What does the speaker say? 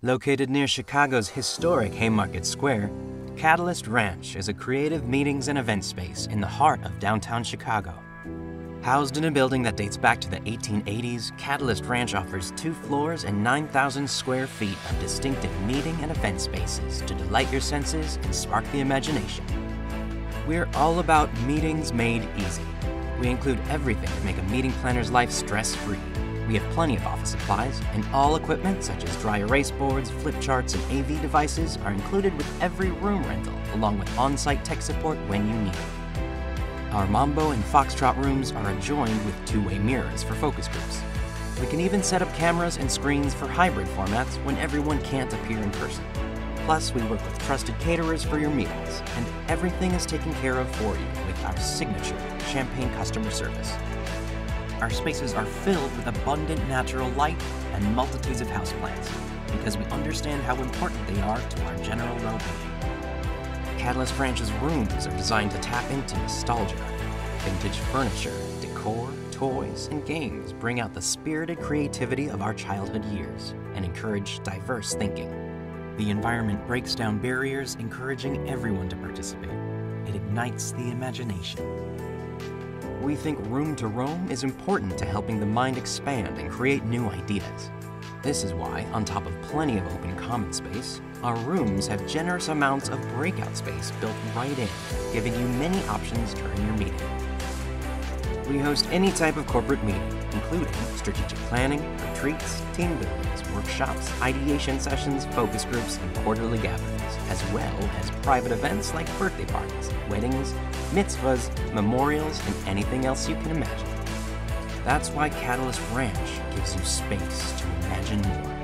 Located near Chicago's historic Haymarket Square, Catalyst Ranch is a creative meetings and event space in the heart of downtown Chicago. Housed in a building that dates back to the 1880s, Catalyst Ranch offers 2 floors and 9,000 square feet of distinctive meeting and event spaces to delight your senses and spark the imagination. We're all about meetings made easy. We include everything to make a meeting planner's life stress-free. We have plenty of office supplies, and all equipment such as dry erase boards, flip charts, and AV devices are included with every room rental, along with on-site tech support when you need it. Our Mambo and Foxtrot rooms are adjoined with 2-way mirrors for focus groups. We can even set up cameras and screens for hybrid formats when everyone can't appear in person. Plus, we work with trusted caterers for your meals, and everything is taken care of for you with our signature champagne customer service. Our spaces are filled with abundant natural light and multitudes of houseplants because we understand how important they are to our general well-being. Catalyst Ranch's rooms are designed to tap into nostalgia. Vintage furniture, decor, toys, and games bring out the spirited creativity of our childhood years and encourage diverse thinking. The environment breaks down barriers, encouraging everyone to participate. It ignites the imagination. We think room to roam is important to helping the mind expand and create new ideas. This is why, on top of plenty of open common space, our rooms have generous amounts of breakout space built right in, giving you many options during your meeting. We host any type of corporate meeting, including strategic planning, retreats, team buildings, workshops, ideation sessions, focus groups, and quarterly gatherings, as well as private events like birthday parties, weddings, mitzvahs, memorials, and anything else you can imagine. That's why Catalyst Ranch gives you space to imagine more.